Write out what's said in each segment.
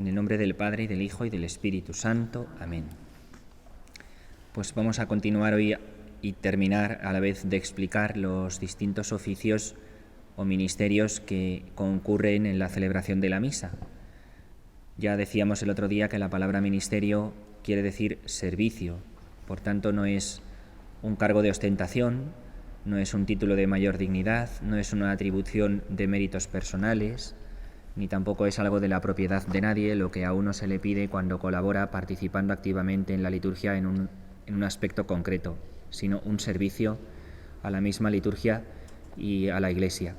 En el nombre del Padre, y del Hijo, y del Espíritu Santo. Amén. Pues vamos a continuar hoy y terminar a la vez de explicar los distintos oficios o ministerios que concurren en la celebración de la misa. Ya decíamos el otro día que la palabra ministerio quiere decir servicio, por tanto no es un cargo de ostentación, no es un título de mayor dignidad, no es una atribución de méritos personales, ni tampoco es algo de la propiedad de nadie lo que a uno se le pide cuando colabora participando activamente en la liturgia en un aspecto concreto, sino un servicio a la misma liturgia y a la Iglesia,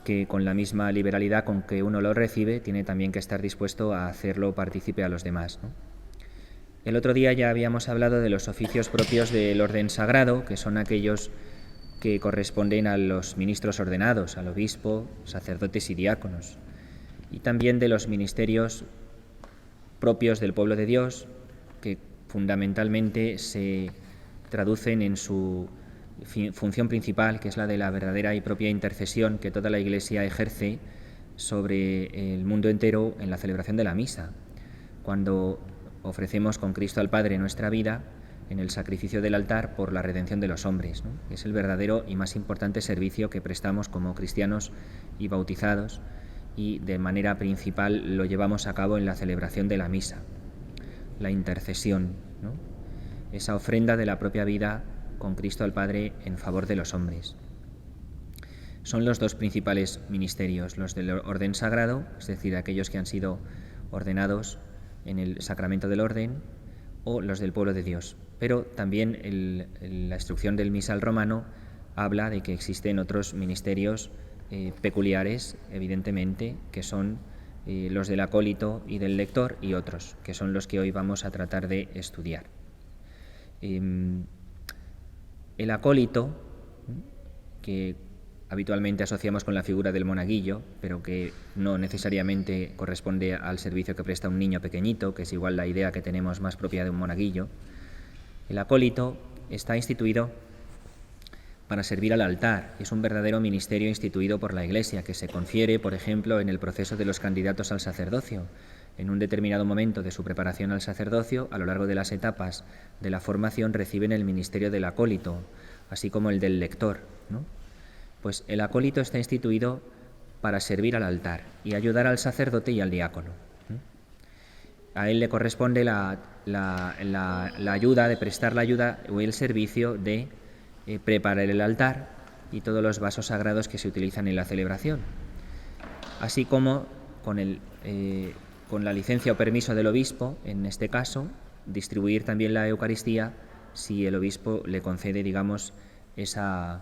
que con la misma liberalidad con que uno lo recibe, tiene también que estar dispuesto a hacerlo partícipe a los demás, ¿no? El otro día ya habíamos hablado de los oficios propios del orden sagrado, que son aquellos que corresponden a los ministros ordenados, al obispo, sacerdotes y diáconos, y también de los ministerios propios del pueblo de Dios, que fundamentalmente se traducen en su función principal, que es la de la verdadera y propia intercesión que toda la Iglesia ejerce sobre el mundo entero en la celebración de la misa, cuando ofrecemos con Cristo al Padre nuestra vida en el sacrificio del altar por la redención de los hombres, ¿no? Es el verdadero y más importante servicio que prestamos como cristianos y bautizados, y de manera principal lo llevamos a cabo en la celebración de la misa, la intercesión, ¿no? Esa ofrenda de la propia vida con Cristo al Padre en favor de los hombres. Son los dos principales ministerios, los del orden sagrado, es decir, aquellos que han sido ordenados en el sacramento del orden, o los del pueblo de Dios. Pero también la instrucción del misal romano habla de que existen otros ministerios peculiares, evidentemente, que son los del acólito y del lector, y otros, que son los que hoy vamos a tratar de estudiar. El acólito, que habitualmente asociamos con la figura del monaguillo, pero que no necesariamente corresponde al servicio que presta un niño pequeñito, que es igual la idea que tenemos más propia de un monaguillo. El acólito está instituido para servir al altar. Es un verdadero ministerio instituido por la Iglesia, que se confiere, por ejemplo, en el proceso de los candidatos al sacerdocio. En un determinado momento de su preparación al sacerdocio, a lo largo de las etapas de la formación, reciben el ministerio del acólito, así como el del lector, ¿no? Pues el acólito está instituido para servir al altar y ayudar al sacerdote y al diácono. A él le corresponde la ayuda, de prestar la ayuda o el servicio de preparar el altar y todos los vasos sagrados que se utilizan en la celebración, así como con la licencia o permiso del obispo, en este caso, distribuir también la Eucaristía si el obispo le concede, digamos, esa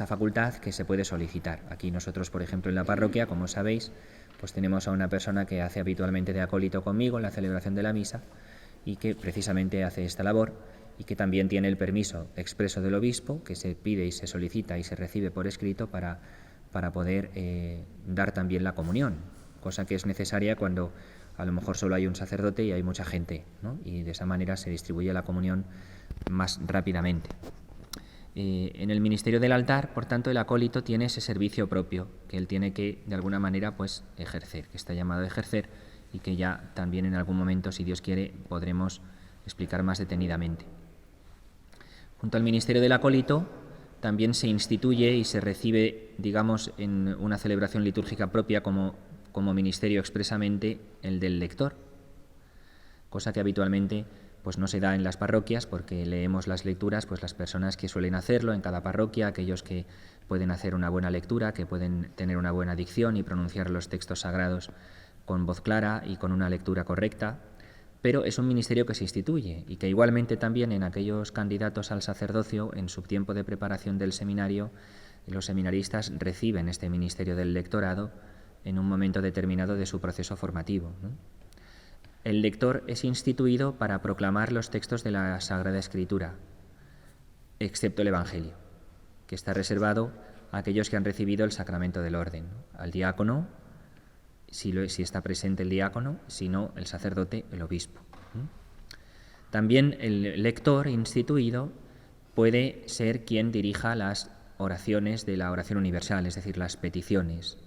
facultad que se puede solicitar. Aquí nosotros, por ejemplo, en la parroquia, como sabéis, pues tenemos a una persona que hace habitualmente de acólito conmigo en la celebración de la misa y que precisamente hace esta labor, y que también tiene el permiso expreso del obispo, que se pide y se solicita y se recibe por escrito para poder dar también la comunión, cosa que es necesaria cuando a lo mejor solo hay un sacerdote y hay mucha gente, ¿no? Y de esa manera se distribuye la comunión más rápidamente. En el ministerio del altar, por tanto, el acólito tiene ese servicio propio que él tiene que, de alguna manera, pues ejercer, que está llamado a ejercer, y que ya también en algún momento, si Dios quiere, podremos explicar más detenidamente. Junto al ministerio del acólito también se instituye y se recibe, digamos, en una celebración litúrgica propia como ministerio expresamente el del lector, cosa que habitualmente pues no se da en las parroquias, porque leemos las lecturas, pues las personas que suelen hacerlo en cada parroquia, aquellos que pueden hacer una buena lectura, que pueden tener una buena dicción y pronunciar los textos sagrados con voz clara y con una lectura correcta, pero es un ministerio que se instituye y que igualmente también en aquellos candidatos al sacerdocio, en su tiempo de preparación del seminario, los seminaristas reciben este ministerio del lectorado en un momento determinado de su proceso formativo, ¿no? El lector es instituido para proclamar los textos de la Sagrada Escritura, excepto el Evangelio, que está reservado a aquellos que han recibido el sacramento del orden, ¿no? Al diácono, si está presente el diácono, si no, el sacerdote, el obispo. También el lector instituido puede ser quien dirija las oraciones de la oración universal, es decir, las peticiones.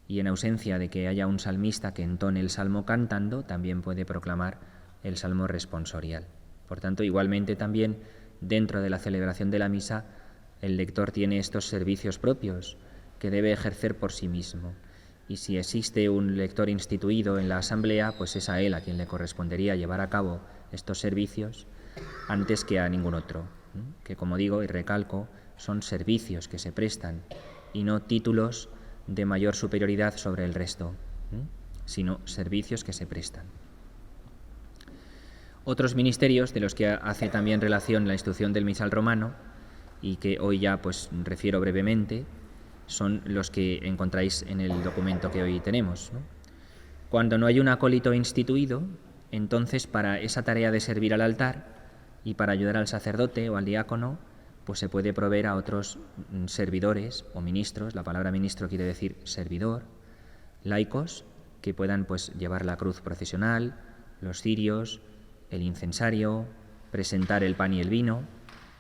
y en ausencia de que haya un salmista que entone el salmo cantando, también puede proclamar el salmo responsorial. Por tanto, igualmente también dentro de la celebración de la misa, el lector tiene estos servicios propios que debe ejercer por sí mismo. Y si existe un lector instituido en la asamblea, pues es a él a quien le correspondería llevar a cabo estos servicios antes que a ningún otro, que, como digo y recalco, son servicios que se prestan y no títulos de mayor superioridad sobre el resto, sino servicios que se prestan. Otros ministerios de los que hace también relación la instrucción del misal romano y que hoy ya pues refiero brevemente son los que encontráis en el documento que hoy tenemos, ¿no? Cuando no hay un acólito instituido, entonces para esa tarea de servir al altar y para ayudar al sacerdote o al diácono, pues se puede proveer a otros servidores o ministros, la palabra ministro quiere decir servidor, laicos, que puedan pues llevar la cruz procesional, los cirios, el incensario, presentar el pan y el vino,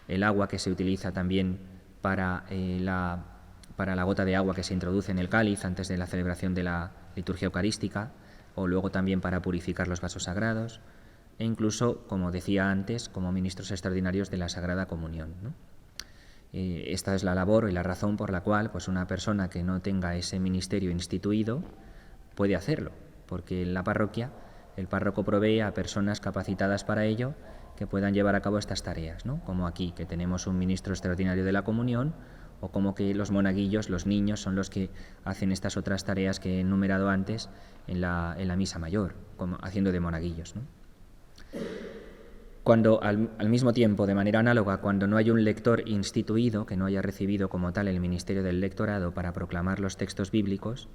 el agua que se utiliza también para la gota de agua que se introduce en el cáliz antes de la celebración de la liturgia eucarística, o luego también para purificar los vasos sagrados, e incluso, como decía antes, como ministros extraordinarios de la Sagrada Comunión, ¿no? Esta es la labor y la razón por la cual pues una persona que no tenga ese ministerio instituido puede hacerlo, porque en la parroquia el párroco provee a personas capacitadas para ello que puedan llevar a cabo estas tareas, ¿no? Como aquí, que tenemos un ministro extraordinario de la comunión, o como que los monaguillos, los niños, son los que hacen estas otras tareas que he enumerado antes en la misa mayor, como haciendo de monaguillos, ¿no? Cuando al mismo tiempo, de manera análoga, cuando no hay un lector instituido que no haya recibido como tal el ministerio del lectorado para proclamar los textos bíblicos,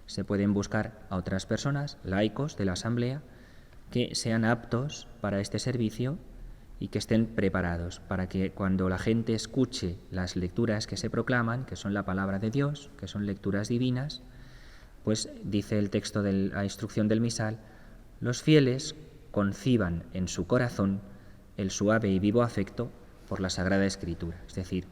se pueden buscar a otras personas, laicos de la asamblea, que sean aptos para este servicio y que estén preparados para que cuando la gente escuche las lecturas que se proclaman, que son la palabra de Dios, que son lecturas divinas, pues dice el texto de la instrucción del misal, los fieles conciban en su corazón el suave y vivo afecto por la Sagrada Escritura. Es decir,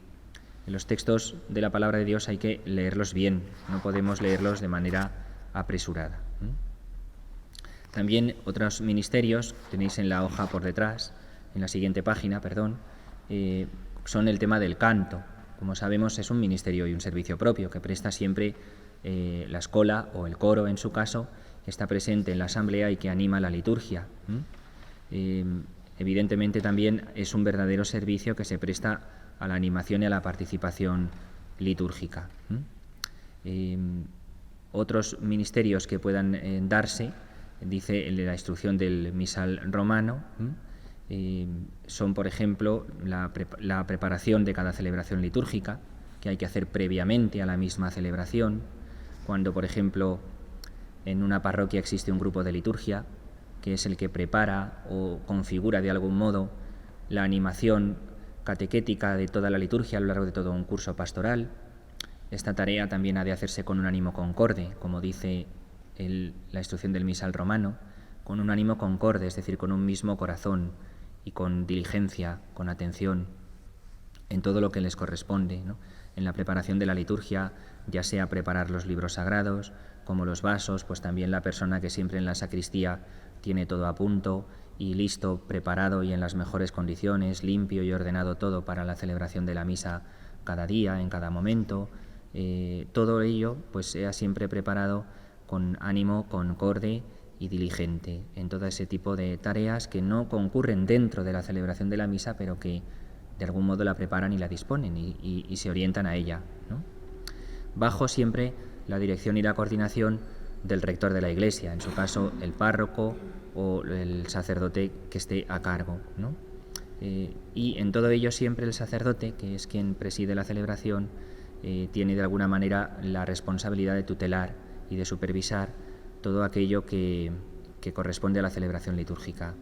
los textos de la palabra de Dios hay que leerlos bien, no podemos leerlos de manera apresurada. También otros ministerios, tenéis en la hoja por detrás, en la siguiente página, son el tema del canto. Como sabemos, es un ministerio y un servicio propio que presta siempre la escola o el coro, en su caso, que está presente en la asamblea y que anima la liturgia. Evidentemente también es un verdadero servicio que se presta a la animación y a la participación litúrgica. Otros ministerios que puedan darse, dice el de la instrucción del misal romano, son, por ejemplo, la preparación de cada celebración litúrgica, que hay que hacer previamente a la misma celebración. Cuando, por ejemplo, en una parroquia existe un grupo de liturgia, que es el que prepara o configura de algún modo la animación catequética de toda la liturgia a lo largo de todo un curso pastoral. Esta tarea también ha de hacerse con un ánimo concorde, como dice la instrucción del misal romano, con un ánimo concorde, es decir, con un mismo corazón y con diligencia, con atención en todo lo que les corresponde, ¿no? En la preparación de la liturgia, ya sea preparar los libros sagrados, como los vasos, pues también la persona que siempre en la sacristía tiene todo a punto y listo, preparado y en las mejores condiciones, limpio y ordenado todo para la celebración de la misa cada día, en cada momento. Todo ello pues sea siempre preparado con ánimo concorde y diligente en todo ese tipo de tareas que no concurren dentro de la celebración de la misa, pero que de algún modo la preparan y la disponen y se orientan a ella, ¿no? Bajo siempre la dirección y la coordinación del rector de la Iglesia, en su caso el párroco o el sacerdote que esté a cargo, ¿no? Y en todo ello siempre el sacerdote, que es quien preside la celebración, tiene de alguna manera la responsabilidad de tutelar y de supervisar todo aquello que corresponde a la celebración litúrgica,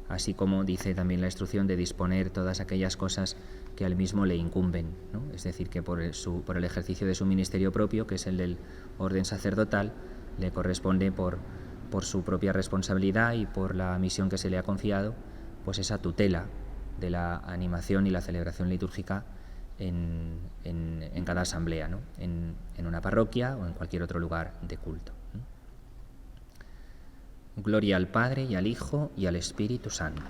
así como dice también la instrucción de disponer todas aquellas cosas que al mismo le incumben, ¿no? Es decir, que por el ejercicio de su ministerio propio, que es el del orden sacerdotal, le corresponde por su propia responsabilidad y por la misión que se le ha confiado, pues esa tutela de la animación y la celebración litúrgica en cada asamblea, ¿no? En una parroquia o en cualquier otro lugar de culto. Gloria al Padre, y al Hijo, y al Espíritu Santo.